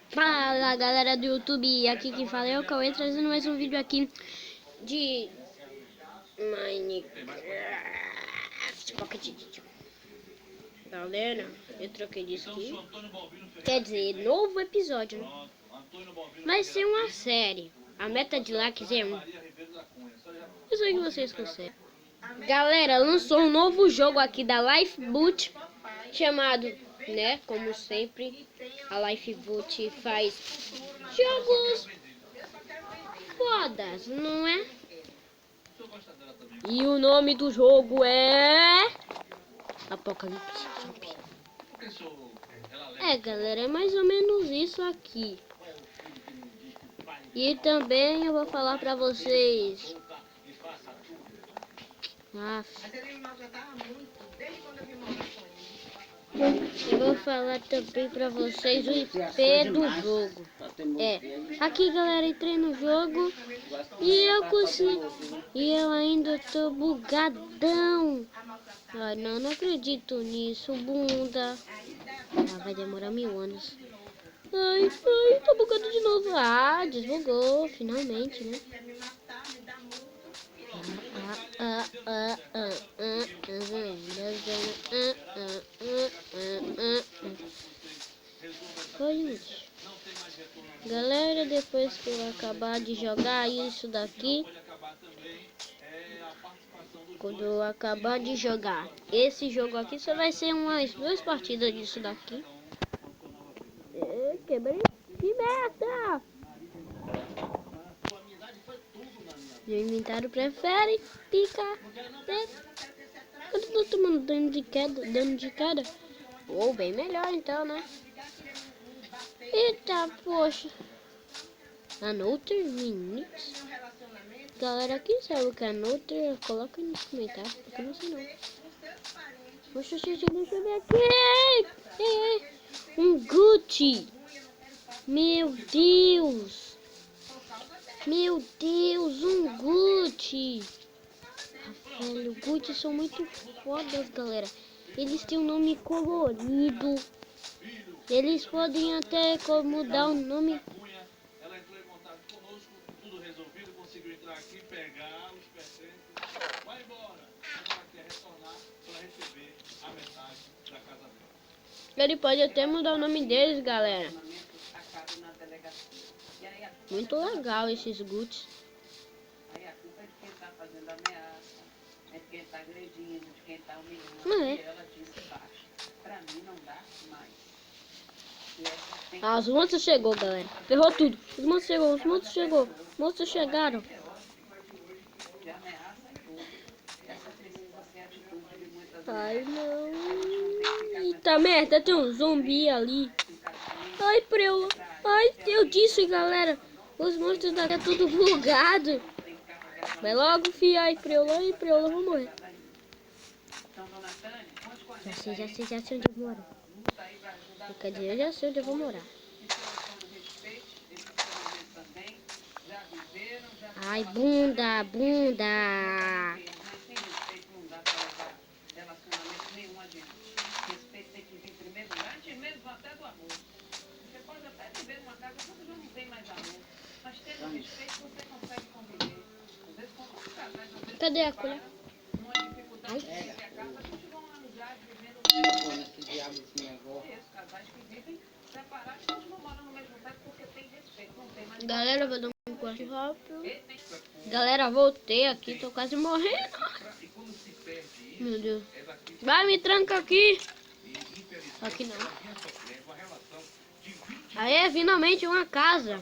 Fala galera do YouTube, aqui quem fala é o Cauê, trazendo mais um vídeo aqui de Minecraft Pocket Edition. Galera, eu troquei de skin, quer dizer, novo episódio, né? Vai ser uma série, a meta de likes é 1. Eu sei que vocês conseguem. Galera, lançou um novo jogo aqui da Lifeboot, chamado, né, como sempre, a Lifeboot faz jogos fodas, não é? E o nome do jogo é Apocalipse Zumbi. Galera, é mais ou menos isso aqui. E também eu vou falar pra vocês. Eu vou falar também pra vocês o IP do jogo. Aqui galera, entrei no jogo e eu consegui. E eu ainda tô bugadão. Ai, não acredito nisso, bunda. Vai demorar 1000 anos. Ai, tô bugado de novo. Desbugou, finalmente, né? Galera, depois que eu acabar de jogar isso daqui, quando eu acabar de jogar esse jogo aqui, só vai ser umas 2 partidas disso daqui. Quebrei. Que merda! Meu inventário prefere picar. Eu tô tomando dano de queda. Ou bem melhor então, né? Eita, poxa. Another minutes. Galera, quem sabe o que é Another, coloca nos comentários, porque eu não sei não. Poxa, deixa eu ver aqui. Um Gucci. Meu Deus, um Gucci. Velho, Gucci são muito fodas, galera. Eles têm um nome colorido. Eles podem até mudar o nome. Ela entrou em contato conosco, tudo resolvido, conseguiu entrar aqui, pegar os pertences, vai embora. Ela quer retornar para receber a metade da casa dela. Ele pode até mudar o nome deles, galera. Muito legal esses Gucci. Aí a culpa é de quem tá fazendo ameaça, é de quem tá agredindo, de quem tá humilhando. E ela disse baixo. Pra mim não dá mais. Os monstros chegou, galera. Ferrou tudo. Os monstros chegou. Os monstros chegaram. Ai, não. Eita merda, tem um zumbi ali. Ai, preula. Ai, eu disse, galera. Os monstros daqui é tudo bugado. Vai logo, fia. Ai, preula, eu vou morrer. Já sei onde eu vou morar. Quer dizer, eu já sei onde eu vou morar. Ai, bunda. Cadê a colher? Ai. Galera, vou dar um corte rápido. Galera, voltei aqui, tô quase morrendo. Meu Deus. Vai, me tranca aqui. Aqui não. Aê, finalmente uma casa.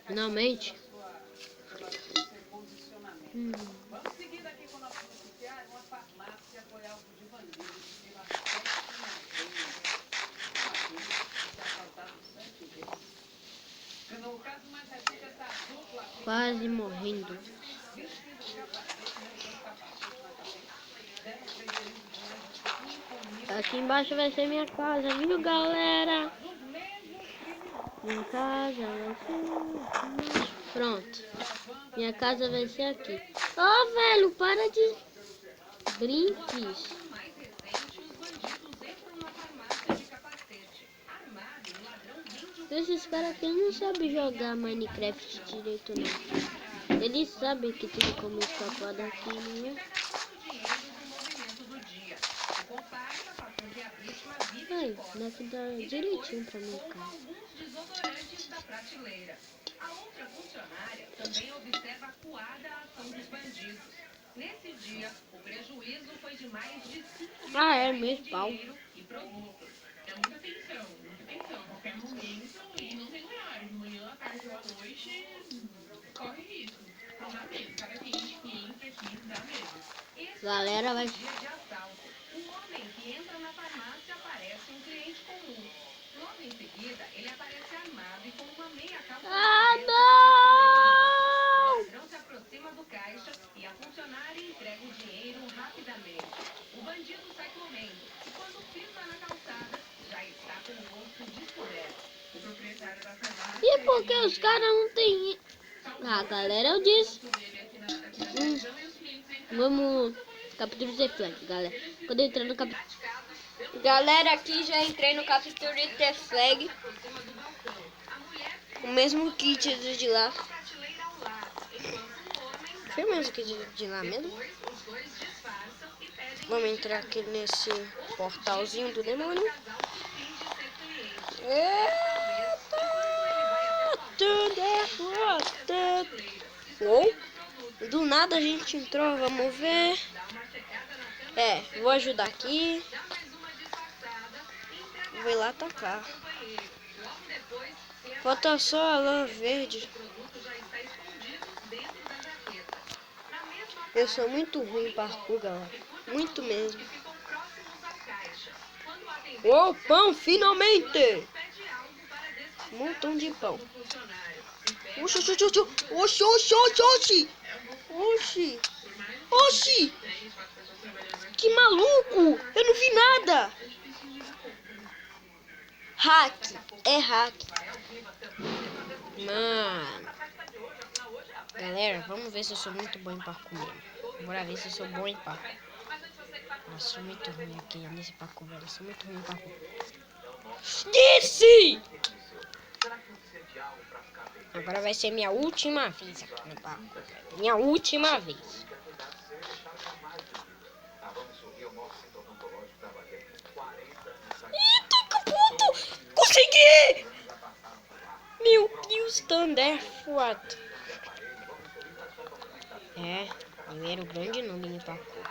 Finalmente. Vamos seguir daqui com o nosso noticiário, uma farmácia foi alvo de bandidos que teve no caso mais recente, essa dupla quase morrendo. Aqui embaixo vai ser minha casa, viu, galera? Minha casa vai ser... Pronto. Minha casa vai ser aqui. Ó, velho, para de brinques. Esses caras aqui não sabem jogar Minecraft direito, não. Eles sabem que tem como escapar daqui, não é? Ai, daqui dá direitinho pra minha casa. A outra funcionária também observa a acuada ação dos bandidos. Nesse dia, o prejuízo foi de mais de 5 mil É reais mesmo, em pau. dinheiro e produtos. É muita tensão, qualquer momento, e não tem horário, de manhã, à tarde ou à noite, corre risco. Não dá medo, cada cliente que entra aqui dá medo. Esse Galera, vai... dia de assalto. O homem que entra na farmácia parece um cliente comum. Logo em seguida, ele aparece armado e com uma meia calça. Ah, não! O ladrão se aproxima do caixa e a funcionária entrega o dinheiro rapidamente. O bandido sai correndo e quando pisa na calçada, já está com o rosto descoberto. O proprietário da farmácia... E por que os caras não tem... Ah, galera, eu disse. Vamos... Captura de Flag, galera. Quando eu entrar no captura... Galera, aqui já entrei no Capture the Flag. O mesmo kit de lá. Foi o mesmo kit de lá mesmo? Vamos entrar aqui nesse portalzinho do demônio. Oh, do nada a gente entrou, vamos ver. Vou ajudar aqui. Vou ir lá atacar. Falta só a lã verde. Eu sou muito ruim em parkour, galera. Muito mesmo. Ô, pão, finalmente! Um montão de pão. Oxi, oxi, oxi, oxi, oxi, oxi, oxi, oxi, oxi, que maluco! Eu não vi nada! Hack, é hack. Mano. Galera, vamos ver se eu sou muito bom em parkour mesmo. Bora ver se eu sou bom em parkour. Nossa, sou muito ruim aqui nesse parkour, velho. Sou muito ruim em parkour. Disse! Agora vai ser minha última vez aqui no parkour. Minha última vez. Eita, que puto! Consegui! Meu Deus, Thunder foda. Eu era o grande noob no parkour.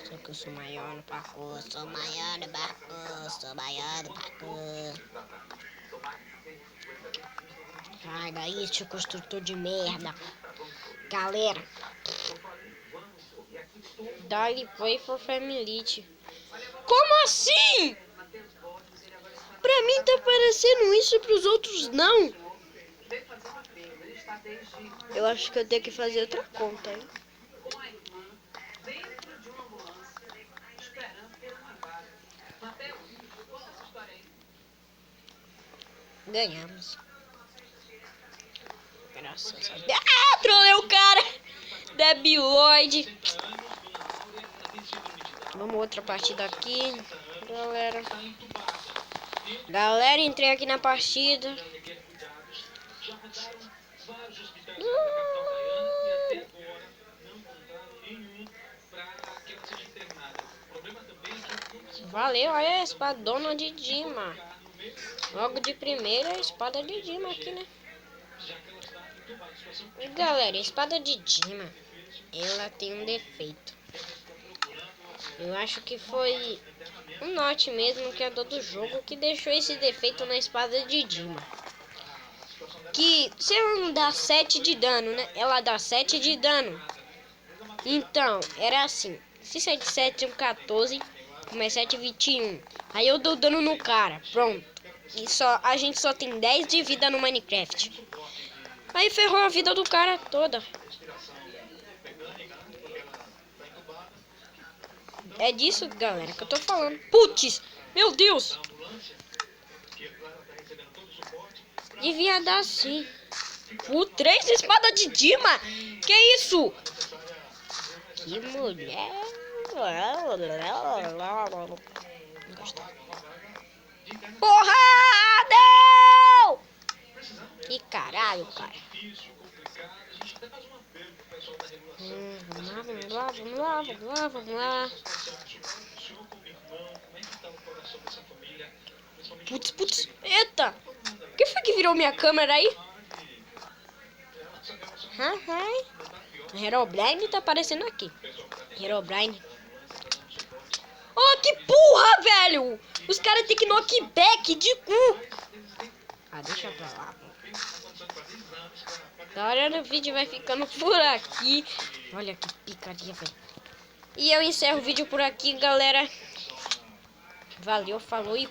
Só que eu sou maior no parkour, sou maior no parkour, sou maior no parkour. Sai daí, seu construtor de merda. Galera. Dali play for family. Como assim? Pra mim tá parecendo isso, pros outros não. Eu acho que eu tenho que fazer outra conta, hein? Ganhamos. Graças a Deus. Ah, trolei o cara. Debiloide. Vamos outra partida aqui, galera. Galera, entrei aqui na partida. Valeu, olha a espadona de Dima. Logo de primeira, a espada de Dima aqui, né? Galera, a espada de Dima, ela tem um defeito. Eu acho que foi o Note mesmo, que é do jogo, que deixou esse defeito na espada de Dima. Que se ela não dá 7 de dano, né? Ela dá 7 de dano. Então, era assim. Se 7 7 é um 14, mais 7 21. Aí eu dou dano no cara, pronto. E a gente só tem 10 de vida no Minecraft. Aí ferrou a vida do cara toda. É disso, galera, que eu tô falando. Putz, meu Deus. Devia dar sim. Três espadas de Dima? Que isso? Que mulher. Porra! Não! Que caralho, cara. Vamos lá. Putz. Eita! O que foi que virou minha câmera aí? Herobrine tá aparecendo aqui. Herobrine. Oh, que porra, velho! Os caras tem que knockback de cu. Deixa pra lá. Galera, o vídeo vai ficando por aqui. Olha que picaria, velho. E eu encerro o vídeo por aqui, galera. Valeu, falou e